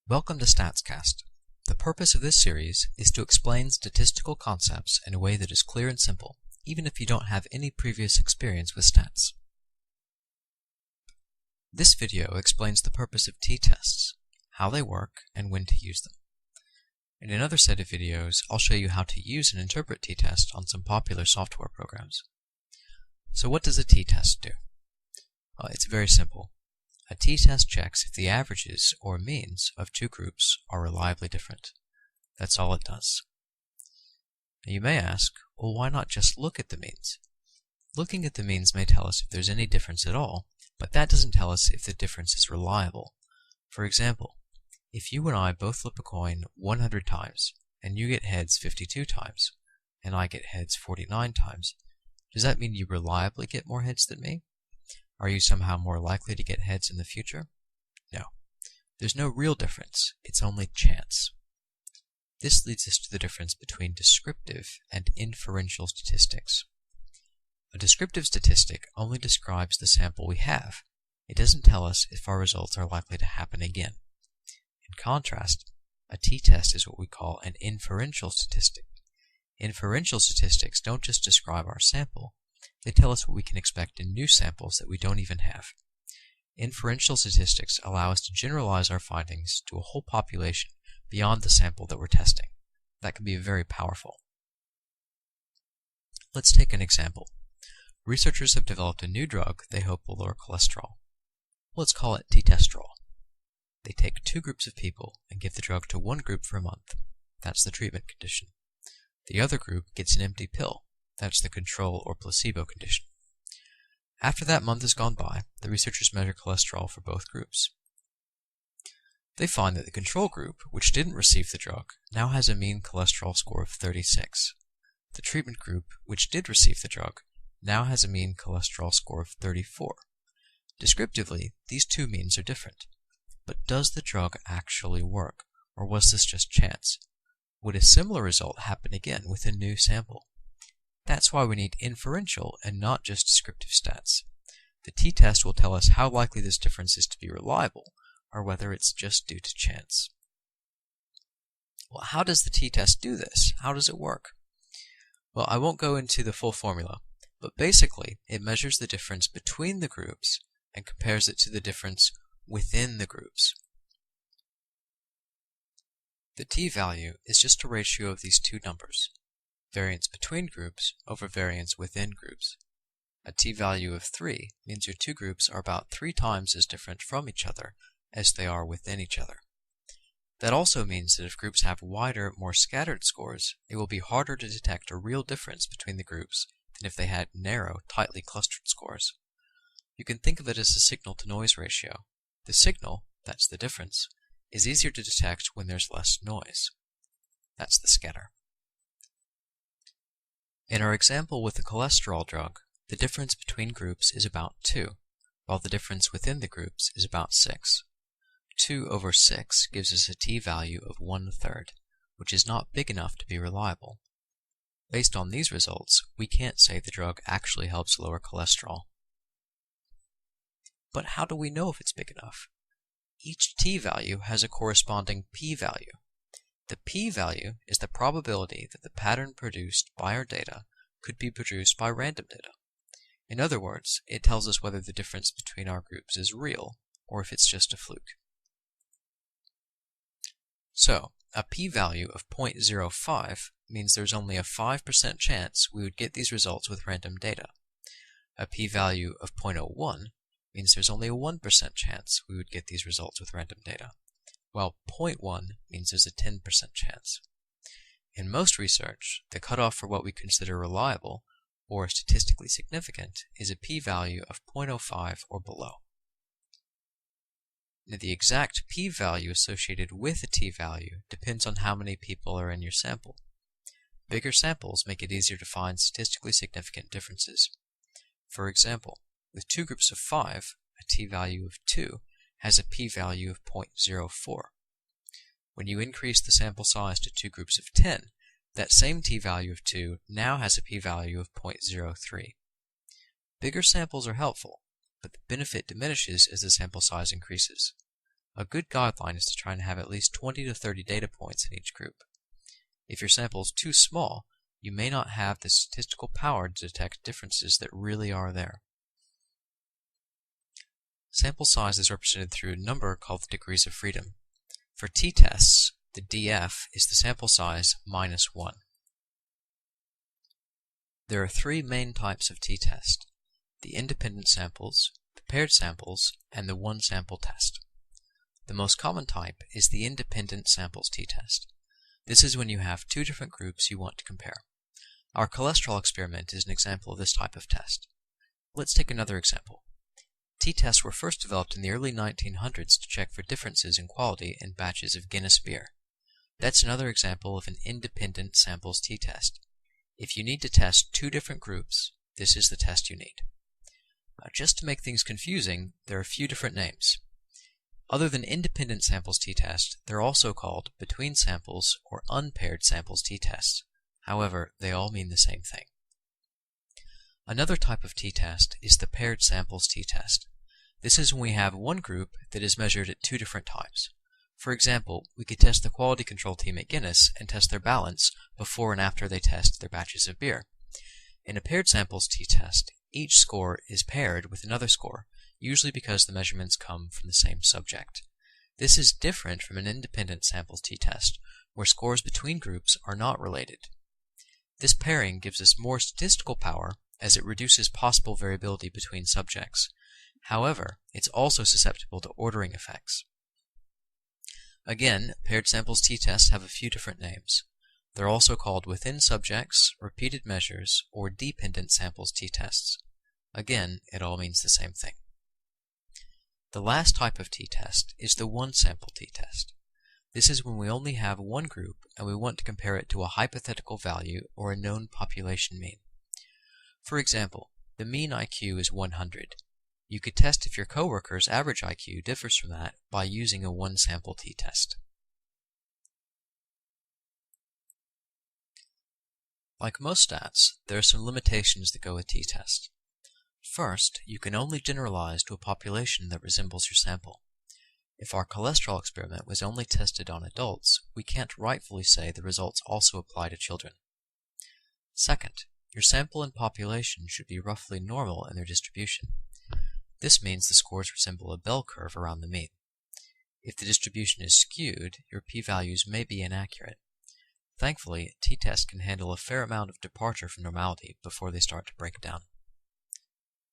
Welcome to StatsCast. The purpose of this series is to explain statistical concepts in a way that is clear and simple, even if you don't have any previous experience with stats. This video explains the purpose of t-tests, how they work, and when to use them. In another set of videos, I'll show you how to use and interpret t-tests on some popular software programs. So what does a t-test do? It's very simple. A t-test checks if the averages, or means, of two groups are reliably different. That's all it does. Now you may ask, well, why not just look at the means? Looking at the means may tell us if there's any difference at all, but that doesn't tell us if the difference is reliable. For example, if you and I both flip a coin 100 times, and you get heads 52 times, and I get heads 49 times, does that mean you reliably get more heads than me? Are you somehow more likely to get heads in the future? No. There's no real difference, it's only chance. This leads us to the difference between descriptive and inferential statistics. A descriptive statistic only describes the sample we have. It doesn't tell us if our results are likely to happen again. In contrast, a t-test is what we call an inferential statistic. Inferential statistics don't just describe our sample, they tell us what we can expect in new samples that we don't even have. Inferential statistics allow us to generalize our findings to a whole population beyond the sample that we're testing. That can be very powerful. Let's take an example. Researchers have developed a new drug they hope will lower cholesterol. Let's call it t-testrol. They take two groups of people and give the drug to one group for a month. That's the treatment condition. The other group gets an empty pill. That's the control or placebo condition. After that month has gone by, the researchers measure cholesterol for both groups. They find that the control group, which didn't receive the drug, now has a mean cholesterol score of 36. The treatment group, which did receive the drug, now has a mean cholesterol score of 34. Descriptively, these two means are different. But does the drug actually work, or was this just chance? Would a similar result happen again with a new sample? That's why we need inferential and not just descriptive stats. The t-test will tell us how likely this difference is to be reliable, or whether it's just due to chance. Well, how does the t-test do this? How does it work? Well, I won't go into the full formula, but basically it measures the difference between the groups and compares it to the difference within the groups. The t-value is just a ratio of these two numbers. Variance between groups over variance within groups. A t-value of 3 means your two groups are about 3 times as different from each other as they are within each other. That also means that if groups have wider, more scattered scores, it will be harder to detect a real difference between the groups than if they had narrow, tightly clustered scores. You can think of it as a signal-to-noise ratio. The signal, that's the difference, is easier to detect when there's less noise. That's the scatter. In our example with the cholesterol drug, the difference between groups is about 2, while the difference within the groups is about 6. 2 over 6 gives us a t-value of 1/3, which is not big enough to be reliable. Based on these results, we can't say the drug actually helps lower cholesterol. But how do we know if it's big enough? Each t-value has a corresponding p-value. The p-value is the probability that the pattern produced by our data could be produced by random data. In other words, it tells us whether the difference between our groups is real, or if it's just a fluke. So, a p-value of 0.05 means there's only a 5% chance we would get these results with random data. A p-value of 0.01 means there's only a 1% chance we would get these results with random data, while 0.1 means there's a 10% chance. In most research, the cutoff for what we consider reliable, or statistically significant, is a p-value of 0.05 or below. Now, the exact p-value associated with a t-value depends on how many people are in your sample. Bigger samples make it easier to find statistically significant differences. For example, with two groups of 5, a t-value of 2 has a p-value of 0.04. When you increase the sample size to two groups of 10, that same t-value of 2 now has a p-value of 0.03. Bigger samples are helpful, but the benefit diminishes as the sample size increases. A good guideline is to try and have at least 20 to 30 data points in each group. If your sample is too small, you may not have the statistical power to detect differences that really are there. Sample size is represented through a number called the degrees of freedom. For t-tests, the df is the sample size minus 1. There are three main types of t-test: the independent samples, the paired samples, and the one-sample test. The most common type is the independent samples t-test. This is when you have two different groups you want to compare. Our cholesterol experiment is an example of this type of test. Let's take another example. T-tests were first developed in the early 1900s to check for differences in quality in batches of Guinness beer. That's another example of an independent samples t-test. If you need to test two different groups, this is the test you need. Just to make things confusing, there are a few different names. Other than independent samples t-test, they're also called between samples or unpaired samples t-tests. However, they all mean the same thing. Another type of t-test is the paired samples t-test. This is when we have one group that is measured at two different times. For example, we could test the quality control team at Guinness and test their balance before and after they test their batches of beer. In a paired samples t-test, each score is paired with another score, usually because the measurements come from the same subject. This is different from an independent samples t-test, where scores between groups are not related. This pairing gives us more statistical power as it reduces possible variability between subjects. However, it's also susceptible to ordering effects. Again, paired samples t-tests have a few different names. They're also called within subjects, repeated measures, or dependent samples t-tests. Again, it all means the same thing. The last type of t-test is the one-sample t-test. This is when we only have one group and we want to compare it to a hypothetical value or a known population mean. For example, the mean IQ is 100. You could test if your coworker's average IQ differs from that by using a one-sample t-test. Like most stats, there are some limitations that go with t-tests. First, you can only generalize to a population that resembles your sample. If our cholesterol experiment was only tested on adults, we can't rightfully say the results also apply to children. Second, your sample and population should be roughly normal in their distribution. This means the scores resemble a bell curve around the mean. If the distribution is skewed, your p-values may be inaccurate. Thankfully, t-tests can handle a fair amount of departure from normality before they start to break down.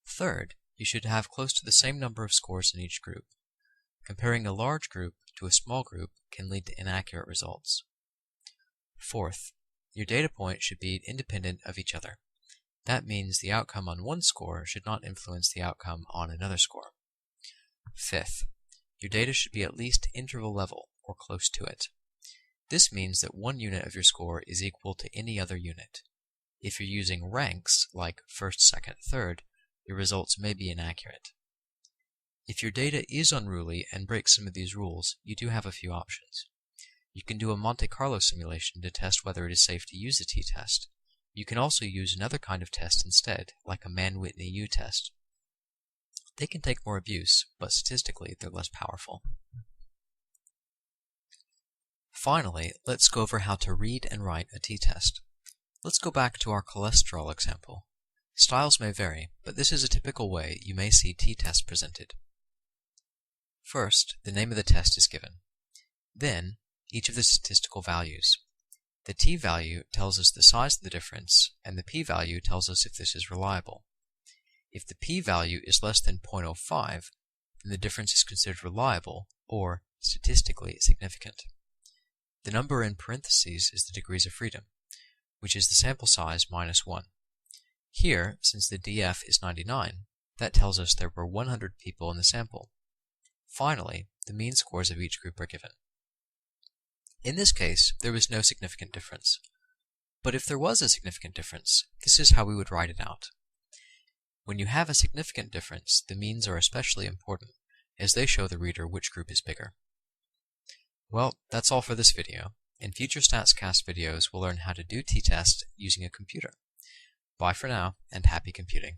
Third, you should have close to the same number of scores in each group. Comparing a large group to a small group can lead to inaccurate results. Fourth, your data points should be independent of each other. That means the outcome on one score should not influence the outcome on another score. Fifth, your data should be at least interval level or close to it. This means that one unit of your score is equal to any other unit. If you're using ranks, like first, second, third, your results may be inaccurate. If your data is unruly and breaks some of these rules, you do have a few options. You can do a Monte Carlo simulation to test whether it is safe to use the t-test. You can also use another kind of test instead, like a Mann-Whitney U-test. They can take more abuse, but statistically they're less powerful. Finally, let's go over how to read and write a t-test. Let's go back to our cholesterol example. Styles may vary, but this is a typical way you may see t-tests presented. First, the name of the test is given. Then, each of the statistical values. The t-value tells us the size of the difference, and the p-value tells us if this is reliable. If the p-value is less than 0.05, then the difference is considered reliable, or statistically significant. The number in parentheses is the degrees of freedom, which is the sample size minus 1. Here, since the df is 99, that tells us there were 100 people in the sample. Finally, the mean scores of each group are given. In this case, there was no significant difference. But if there was a significant difference, this is how we would write it out. When you have a significant difference, the means are especially important, as they show the reader which group is bigger. Well, that's all for this video. In future StatsCast videos, we'll learn how to do t-tests using a computer. Bye for now, and happy computing.